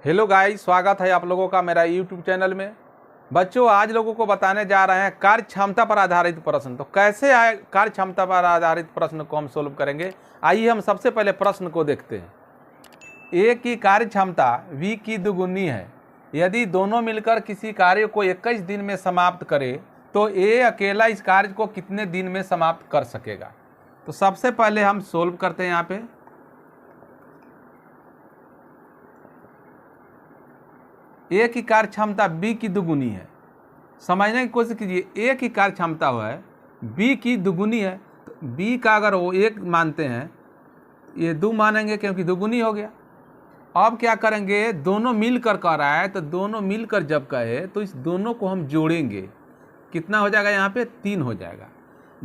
Hello guys, स्वागत है आप लोगों का मेरा यूट्यूब चैनल में। बच्चों, आज लोगों को बताने जा रहे हैं कार्य क्षमता पर आधारित प्रश्न। तो कैसे आए कार्य क्षमता पर आधारित प्रश्न को हम सोल्व करेंगे। आइए हम सबसे पहले प्रश्न को देखते हैं। ए की कार्य क्षमता V की दुगुनी है। यदि दोनों मिलकर किसी कार्य को 21 दिन में समाप्त करे तो ए अकेला इस कार्य को कितने दिन में समाप्त कर सकेगा। तो सबसे पहले हम सोल्व करते हैं। यहाँ पे ए की कार्य क्षमता B की दुगुनी है। समझने की कोशिश कीजिए, ए की कार्य क्षमता है B की दुगुनी है। तो B का अगर वो 1 मानते हैं, ये 2 मानेंगे क्योंकि दुगुनी हो गया। अब क्या करेंगे, दोनों मिलकर कर रहा है तो दोनों मिलकर जब कहे तो इस दोनों को हम जोड़ेंगे। कितना हो जाएगा, यहाँ पे 3 हो जाएगा।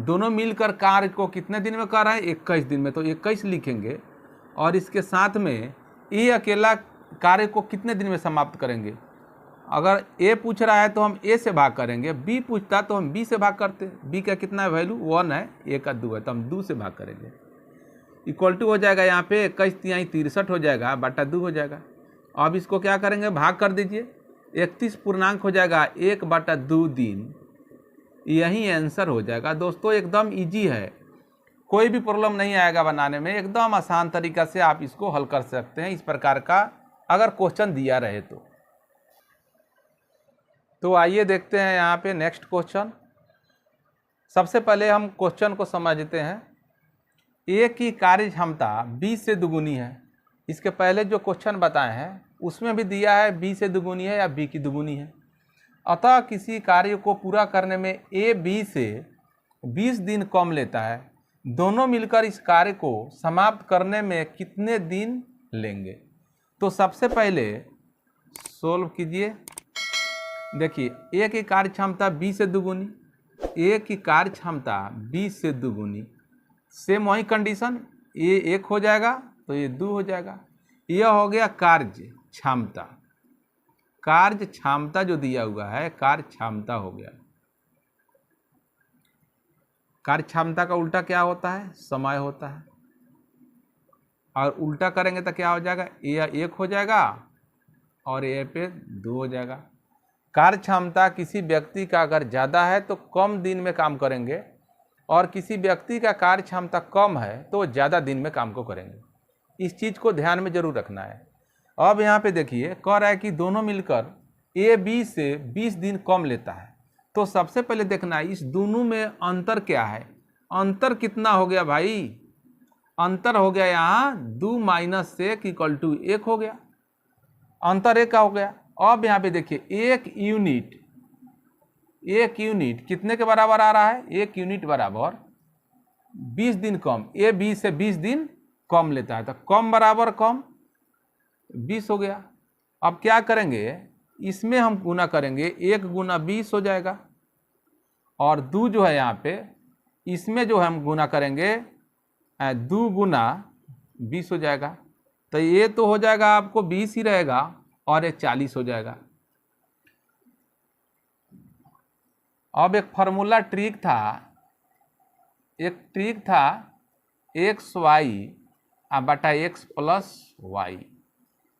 दोनों मिलकर कार्य को कितने दिन में कर रहा है, 21 दिन में, तो 21 लिखेंगे। और इसके साथ में ए अकेला कार्य को कितने दिन में समाप्त करेंगे। अगर ए पूछ रहा है तो हम ए से भाग करेंगे, बी पूछता तो हम बी से भाग करते। बी का कितना है वैल्यू, 1 है, ए का 2 है, तो हम 2 से भाग करेंगे। इक्वल टू हो जाएगा, यहाँ पे 21 तिहाई 63 हो जाएगा, बटा 2 हो जाएगा। अब इसको क्या करेंगे, भाग कर दीजिए। 31 पूर्णांक हो जाएगा 1/2 दिन। यही आंसर हो जाएगा। दोस्तों एकदम इजी है, कोई भी प्रॉब्लम नहीं आएगा बनाने में। एकदम आसान तरीका से आप इसको हल कर सकते हैं, इस प्रकार का अगर क्वेश्चन दिया रहे तो आइए देखते हैं यहाँ पे नेक्स्ट क्वेश्चन। सबसे पहले हम क्वेश्चन को समझते हैं। ए की कार्य क्षमता B से दुगुनी है। इसके पहले जो क्वेश्चन बताए हैं उसमें भी दिया है B से दुगुनी है या B की दुगुनी है। अतः किसी कार्य को पूरा करने में A B से 20 दिन कम लेता है। दोनों मिलकर इस कार्य को समाप्त करने में कितने दिन लेंगे। तो सबसे पहले सोल्व कीजिए। देखिए, ए की कार्य क्षमता B से दुगुनी, ए की कार्य क्षमता B से दुगुनी, सेम वही कंडीशन, ये 1 हो जाएगा तो ये 2 हो जाएगा। यह हो गया कार्य क्षमता। कार्य क्षमता जो दिया हुआ है कार्य क्षमता हो गया। कार्य क्षमता का उल्टा क्या होता है, समय होता है। और उल्टा करेंगे तो क्या हो जाएगा, ए 1 हो जाएगा और ए पे 2 हो जाएगा। कार्य क्षमता किसी व्यक्ति का अगर ज़्यादा है तो कम दिन में काम करेंगे, और किसी व्यक्ति का कार्य क्षमता कम है तो ज़्यादा दिन में काम को करेंगे। इस चीज़ को ध्यान में जरूर रखना है। अब यहाँ पे देखिए, कह रहा है कि दोनों मिलकर ए बी से 20 दिन कम लेता है। तो सबसे पहले देखना है इस दोनों में अंतर क्या है। अंतर कितना हो गया भाई, अंतर हो गया यहाँ 2 - 1 = 1 हो गया। अंतर 1 का हो गया। अब यहाँ पे देखिए, 1 यूनिट कितने के बराबर आ रहा है, 1 यूनिट बराबर 20 दिन कम। ए बी से 20 दिन कम लेता है, तो कम बराबर कम 20 हो गया। अब क्या करेंगे, इसमें हम गुना करेंगे, 1 × 20 हो जाएगा। और 2 जो है यहाँ पे, इसमें जो हम गुना करेंगे 2 × 20 हो जाएगा। तो ये तो हो जाएगा आपको 20 ही रहेगा और ये 40 हो जाएगा। अब एक फार्मूला ट्रिक था XY बटा X + Y।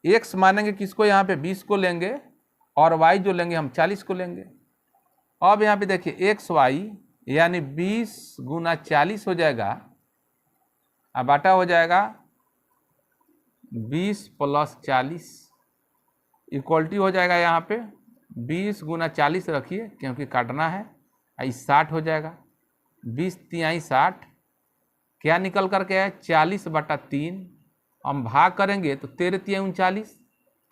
X मानेंगे किसको, यहाँ पे 20 को लेंगे, और Y जो लेंगे हम 40 को लेंगे। अब यहाँ पे देखिए XY यानी 20 × 40 हो जाएगा, बटा हो जाएगा 20 + 40 इक्वलिटी हो जाएगा। यहाँ पे 20 × 40 रखिए क्योंकि काटना है, 60 हो जाएगा। 20 तिहाई 60, क्या निकल करके है 40/3। हम भाग करेंगे तो 13 तिहाई 39,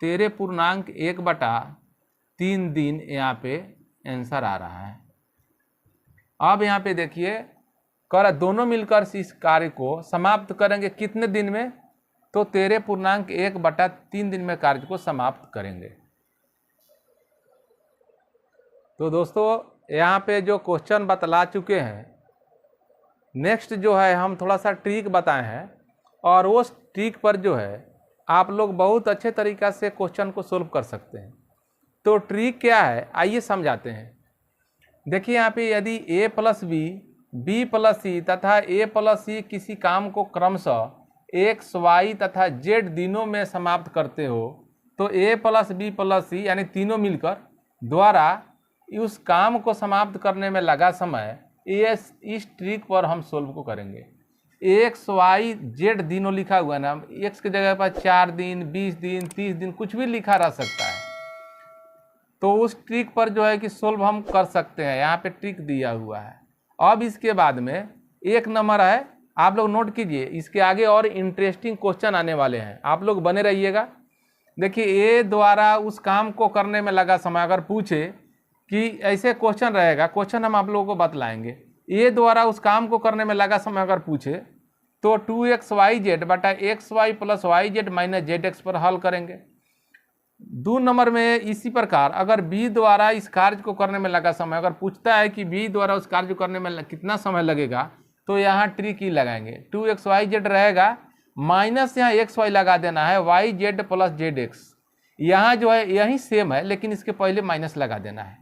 13 पूर्णांक 1/3 दिन यहाँ पे आंसर आ रहा है। अब यहाँ पे देखिए, कर दोनों मिलकर इस कार्य को समाप्त करेंगे कितने दिन में, तो 13 पूर्णांक 1/3 दिन में कार्य को समाप्त करेंगे। तो दोस्तों यहाँ पे जो क्वेश्चन बतला चुके हैं, नेक्स्ट जो है हम थोड़ा सा ट्रिक बताए हैं, और उस ट्रिक पर जो है आप लोग बहुत अच्छे तरीक़ा से क्वेश्चन को सोल्व कर सकते हैं। तो ट्रिक क्या है, आइए समझाते हैं। देखिए यहाँ पे, यदि A + B, B + C तथा A + C किसी काम को क्रमशः X, Y तथा Z दिनों में समाप्त करते हो तो ए प्लस बी प्लस सी यानी तीनों मिलकर द्वारा उस काम को समाप्त करने में लगा समय इस ट्रिक पर हम सोल्व को करेंगे। एक्स वाई जेड दिनों लिखा हुआ है ना, एक्स की जगह पर 4 दिन 20 दिन 30 दिन कुछ भी लिखा रह सकता है। तो उस ट्रिक पर जो है कि सोल्व हम कर सकते हैं, यहाँ पे ट्रिक दिया हुआ है। अब इसके बाद में एक नंबर है, आप लोग नोट कीजिए, इसके आगे और इंटरेस्टिंग क्वेश्चन आने वाले हैं, आप लोग बने रहिएगा। देखिए ए द्वारा उस काम को करने में लगा समय अगर पूछे कि ऐसे क्वेश्चन रहेगा, क्वेश्चन हम आप लोगों को बतलाएंगे। ए द्वारा उस काम को करने में लगा समय अगर पूछे तो 2xyz बटा xy plus yz minus zx पर हल करेंगे। 2 नंबर में इसी प्रकार अगर बी द्वारा इस कार्य को करने में लगा समय अगर पूछता है कि बी द्वारा उस कार्य को करने में कितना समय लगेगा, तो यहाँ ट्रिक ही लगाएंगे। 2xyz रहेगा, माइनस यहाँ xy लगा देना है, yz प्लस zx। यहाँ जो है यही सेम है लेकिन इसके पहले माइनस लगा देना है,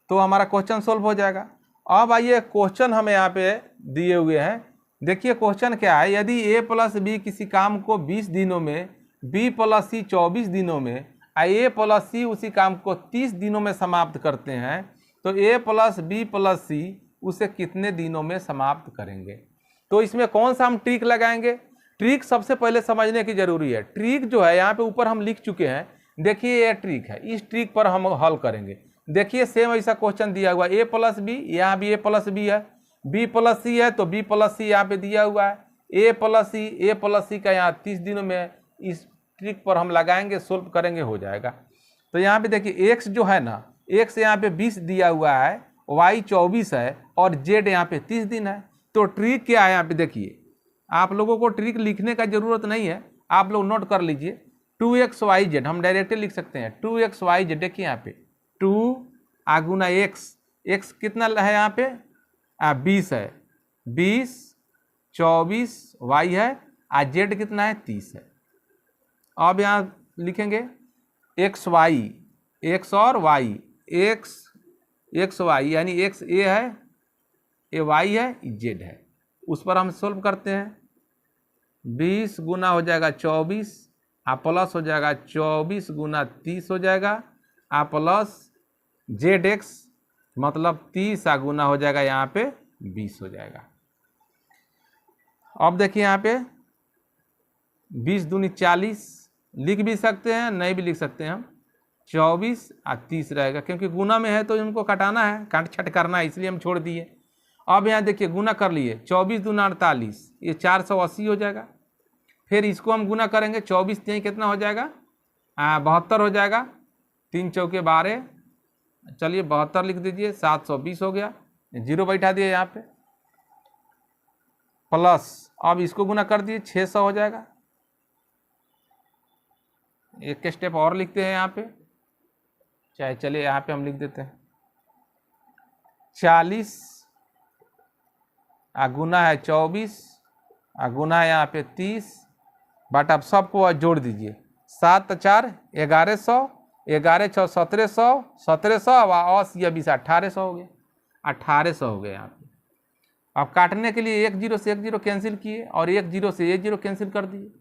तो हमारा क्वेश्चन सोल्व हो जाएगा। अब आइए क्वेश्चन हमें यहाँ पे दिए हुए हैं। देखिए क्वेश्चन क्या है, यदि ए प्लस बी किसी काम को 20 दिनों में, बी प्लस सी 24 दिनों में, ए प्लस सी उसी काम को 30 दिनों में समाप्त करते हैं, तो ए प्लस बी प्लस सी उसे कितने दिनों में समाप्त करेंगे। तो इसमें कौन सा हम ट्रिक लगाएंगे, ट्रिक सबसे पहले समझने की जरूरी है। ट्रिक जो है यहाँ पे ऊपर हम लिख चुके हैं, देखिए ये ट्रिक है, इस ट्रिक पर हम हल करेंगे। देखिए सेम ऐसा क्वेश्चन दिया हुआ है, ए प्लस बी, यहाँ भी ए प्लस बी है, बी प्लस सी है तो बी प्लस सी यहाँ पे दिया हुआ है, ए प्लस सी का यहाँ 30 दिनों में, इस ट्रिक पर हम लगाएंगे, सोल्व करेंगे, हो जाएगा। तो यहाँ पे देखिए एक्स जो है ना, एक्स यहाँ पे 20 दिया हुआ है, वाई 24 है और जेड यहाँ पे 30 दिन है। तो ट्रिक क्या है यहाँ पे देखिए, आप लोगों को ट्रिक लिखने का जरूरत नहीं है, आप लोग नोट कर लीजिए। 2xyz हम डायरेक्टली लिख सकते हैं, 2xyz देखिए यहाँ पे 2 आगुना एक्स कितना है यहाँ पे 20 है, 20 24 वाई है, जेड कितना है 30 है। अब यहाँ लिखेंगे एक्स वाई, एक्स और वाई, एक्स वाई यानी एक्स ए है, ए वाई है, जेड है, उस पर हम सोल्व करते हैं। 20 गुना हो जाएगा 24, प्लस हो जाएगा 24 गुना 30 हो जाएगा, प्लस जेड एक्स मतलब 30 गुना हो जाएगा यहाँ पे 20 हो जाएगा। अब देखिए यहाँ पे 20 दूनी 40 लिख भी सकते हैं, नहीं भी लिख सकते हैं हम, 24 और 30 रहेगा, क्योंकि गुना में है तो इनको कटाना है, काट छट करना है, इसलिए हम छोड़ दिए। अब यहाँ देखिए गुना कर लिए, 24 दूना 48, ये 480 हो जाएगा। फिर इसको हम गुना करेंगे, 24 तीन कितना हो जाएगा 72 हो जाएगा, 3 चौके 12, चलिए 72 लिख दीजिए, 720 हो गया, जीरो बैठा दिए यहाँ पे, प्लस अब इसको गुना कर दिए 600 हो जाएगा। एक स्टेप और लिखते हैं यहाँ पे, चाहे चलिए यहाँ पे हम लिख देते हैं 40 गुना है 24 गुना है यहाँ पे 30 बट आप सबको जोड़ दीजिए, 7 4 1100, 11 6 1700, 1700 80 या 20 1800 हो गया, 1800 हो गया यहाँ पे। अब काटने के लिए 1 0 से 1 0 कैंसिल किए और 1 0 से 1 0 कैंसिल कर दिए।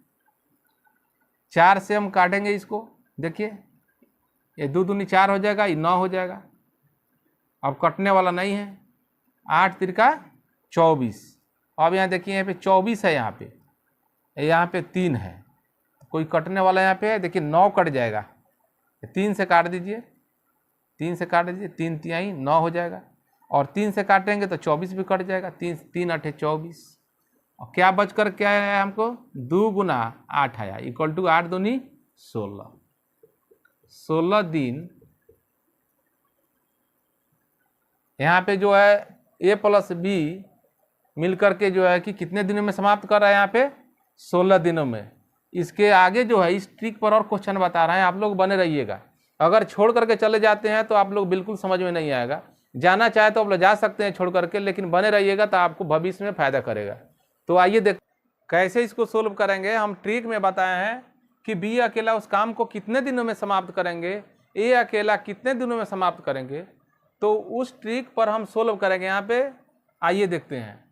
4 से हम काटेंगे इसको, देखिए ये 2 दूनी 4 हो जाएगा, ये 9 हो जाएगा। अब कटने वाला नहीं है, 8 तिरका 24। अब यहाँ देखिए यहाँ पे 24 है, यहाँ पे 3 है, कोई कटने वाला यहाँ पे है, देखिए 9 कट जाएगा, 3 से काट दीजिए, 3 से काट दीजिए, 3 तिहाई 9 हो जाएगा, और 3 से काटेंगे तो 24 भी कट जाएगा, 3 3 8 24। और क्या बच कर क्या आया हमको, 2 गुना 8 आया, इक्वल टू 8 दूनी 16, 16 दिन। यहाँ पे जो है ए प्लस बी मिलकर के जो है कि कितने दिनों में समाप्त कर रहा है, यहाँ पे 16 दिनों में। इसके आगे जो है इस ट्रिक पर और क्वेश्चन बता रहे हैं, आप लोग बने रहिएगा। अगर छोड़ करके चले जाते हैं तो आप लोग बिल्कुल समझ में नहीं आएगा, जाना चाहे तो आप लोग जा सकते हैं छोड़ करके, लेकिन बने रहिएगा तो आपको भविष्य में फायदा करेगा। तो आइए देख कैसे इसको सोल्व करेंगे। हम ट्रिक में बताए हैं कि बी अकेला उस काम को कितने दिनों में समाप्त करेंगे, ए अकेला कितने दिनों में समाप्त करेंगे, तो उस ट्रिक पर हम सोल्व करेंगे। यहाँ पे आइए देखते हैं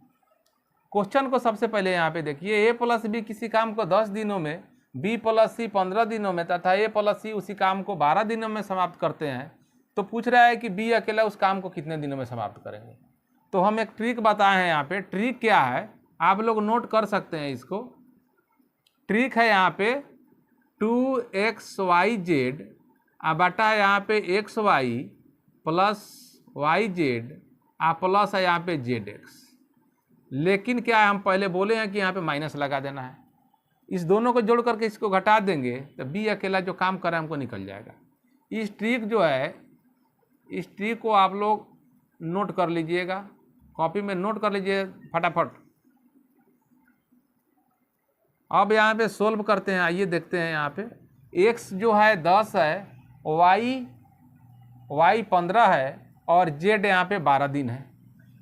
क्वेश्चन को। सबसे पहले यहाँ पे देखिए, ए प्लस बी किसी काम को 10 दिनों में बी प्लस सी 15 दिनों में तथा ए प्लस सी उसी काम को 12 दिनों में समाप्त करते हैं, तो पूछ रहा है कि बी अकेला उस काम को कितने दिनों में समाप्त करेंगे। तो हम एक ट्रिक बताए हैं यहाँ पे। ट्रिक क्या है आप लोग नोट कर सकते हैं इसको। ट्रिक है यहाँ पे 2xyz बटा यहाँ पे xy प्लस yz प्लस है यहाँ पे zx। लेकिन क्या है हम पहले बोले हैं कि यहाँ पे माइनस लगा देना है। इस दोनों को जोड़ करके इसको घटा देंगे तो बी अकेला जो काम कर रहा है हमको निकल जाएगा। इस ट्रिक जो है, इस ट्रिक को आप लोग नोट कर लीजिएगा, कॉपी में नोट कर लीजिए फटाफट। अब यहाँ पे सोल्व करते हैं। आइए देखते हैं यहाँ पे x जो है 10 है, y 15 है और z यहाँ पे 12 दिन है।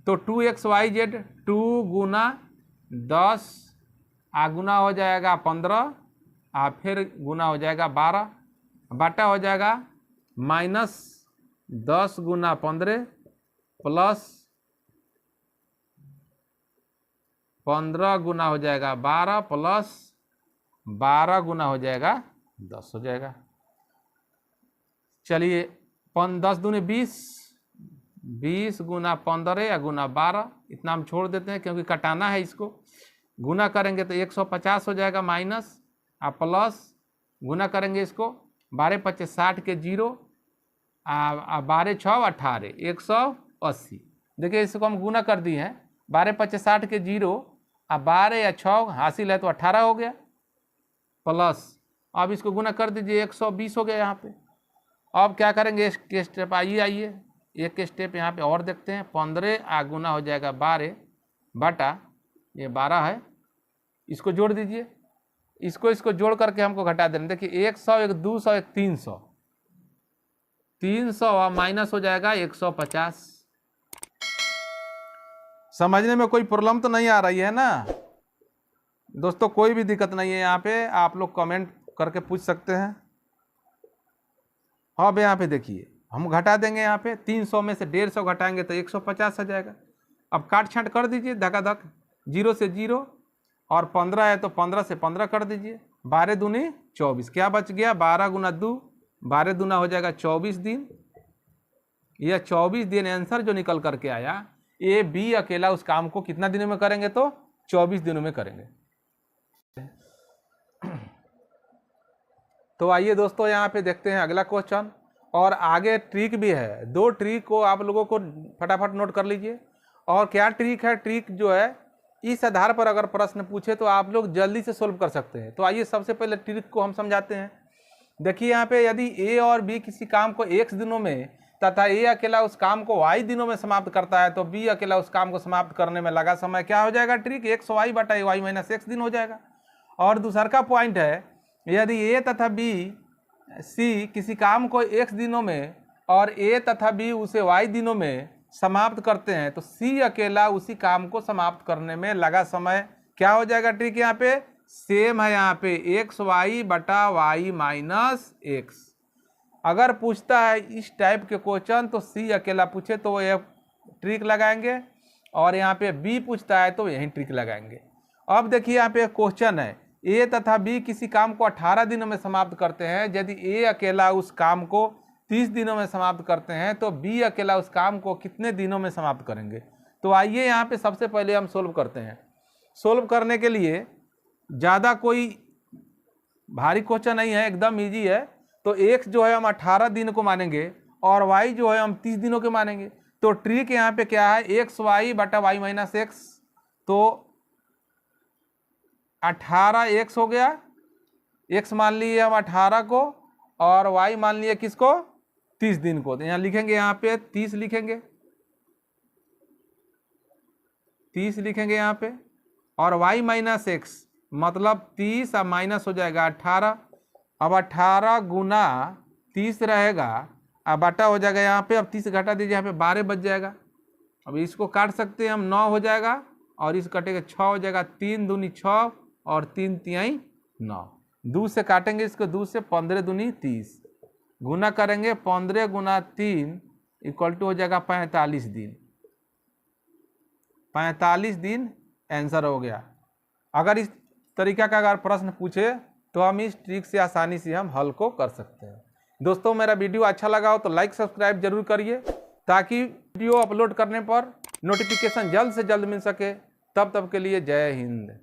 तो 2xyz 2 गुना 10 गुना हो जाएगा 15 फिर गुना हो जाएगा 12 बटा हो जाएगा माइनस 10 गुना 15 प्लस 15 गुना हो जाएगा 12 प्लस 12 गुना हो जाएगा 10 हो जाएगा। चलिए 10 दूनी 20, 20 गुना 15 या गुना 12 इतना हम छोड़ देते हैं क्योंकि कटाना है इसको। गुना करेंगे तो 150 हो जाएगा माइनस प्लस गुना करेंगे इसको 12 25 60 के 0 12 6 18 180। देखिए इसको हम गुना कर दिए हैं 12 25 60 के 0 12 या 6 हासिल है तो 18 हो गया प्लस अब इसको गुना कर दीजिए 120 हो गया यहाँ पे। अब क्या करेंगे इसके स्टेप आइए एक स्टेप यहाँ पे और देखते हैं। 15 गुना हो जाएगा 12 बटा ये 12 है, इसको जोड़ दीजिए। इसको जोड़ करके हमको घटा देना। देखिए 100 एक 200 एक 300, 300 और माइनस हो जाएगा 150। समझने में कोई प्रॉब्लम तो नहीं आ रही है ना दोस्तों? कोई भी दिक्कत नहीं है यहाँ पे, आप लोग कमेंट करके पूछ सकते हैं। अब यहाँ पे देखिए हम घटा देंगे। यहाँ पे 300 में से 150 घटाएंगे तो 150 आ जाएगा। अब काट छांट कर दीजिए धकाधक, 0 से 0 और 15 है तो 15 से 15 कर दीजिए। 12 दूनी 24, क्या बच गया 12 गुना 2, 12 दूना हो जाएगा 24 दिन। यह 24 दिन आंसर जो निकल करके आया, ए बी अकेला उस काम को कितना दिनों में करेंगे? तो 24 दिनों में करेंगे। तो आइए दोस्तों यहाँ पे देखते हैं अगला क्वेश्चन। और आगे ट्रिक भी है, 2 ट्रिक को आप लोगों को फटाफट नोट कर लीजिए। और क्या ट्रिक है? ट्रिक जो है इस आधार पर अगर प्रश्न पूछे तो आप लोग जल्दी से सोल्व कर सकते हैं। तो आइए सबसे पहले ट्रिक को हम समझाते हैं। देखिए यहाँ पे यदि ए और बी किसी काम को x दिनों में तथा ए अकेला उस काम को y दिनों में समाप्त करता है तो बी अकेला उस काम को समाप्त करने में लगा समय क्या हो जाएगा? ट्रिक एक्स वाई बटा वाई माइनस एक्स दिन हो जाएगा। और दूसरा का पॉइंट है, यदि ए तथा बी सी किसी काम को x दिनों में और ए तथा बी उसे y दिनों में समाप्त करते हैं तो सी अकेला उसी काम को समाप्त करने में लगा समय क्या हो जाएगा? ट्रिक यहाँ पे सेम है, यहाँ पे एक्स वाई बटा वाई माइनस एक्स। अगर पूछता है इस टाइप के क्वेश्चन तो सी अकेला पूछे तो ये ट्रिक लगाएंगे, और यहाँ पे बी पूछता है तो यही ट्रिक लगाएंगे। अब देखिए यहाँ पे क्वेश्चन है, ए तथा बी किसी काम को 18 दिनों में समाप्त करते हैं। यदि ए अकेला उस काम को 30 दिनों में समाप्त करते हैं तो बी अकेला उस काम को कितने दिनों में समाप्त करेंगे? तो आइए यहाँ पे सबसे पहले हम सोल्व करते हैं। सोल्व करने के लिए ज़्यादा कोई भारी क्वेश्चन नहीं है, एकदम इजी है। तो x जो है हम 18 दिन को मानेंगे और y जो है हम 30 दिनों के मानेंगे। तो ट्रिक यहाँ पे क्या है? एक्स वाई बटा वाई माइनस एक्स। तो 18x हो गया, x मान लिए हम 18 को और y मान लिए किसको? 30 दिन को। तो यहाँ लिखेंगे, यहाँ पे 30 लिखेंगे, 30 लिखेंगे यहाँ पे। और y माइनस एक्स मतलब 30 अब माइनस हो जाएगा 18। अब 18 गुना 30 रहेगा, अब बटा हो जाएगा यहाँ पे। अब 30 घटा दीजिए, यहाँ पे 12 बच जाएगा। अब इसको काट सकते हैं हम, 9 हो जाएगा और इस कटेगा 6 हो जाएगा। 3 दूनी 6 और 3 तिहाई 9। 2 से काटेंगे इसको, 2 से 15 दूनी 30 गुना करेंगे 15 गुना 3 इक्वल टू हो जाएगा 45 दिन। 45 दिन आंसर हो गया। अगर इस तरीका का अगर प्रश्न पूछे तो हम इस ट्रिक से आसानी से हम हल को कर सकते हैं। दोस्तों मेरा वीडियो अच्छा लगा हो तो लाइक सब्सक्राइब जरूर करिए, ताकि वीडियो अपलोड करने पर नोटिफिकेशन जल्द से जल्द मिल सके। तब के लिए जय हिंद।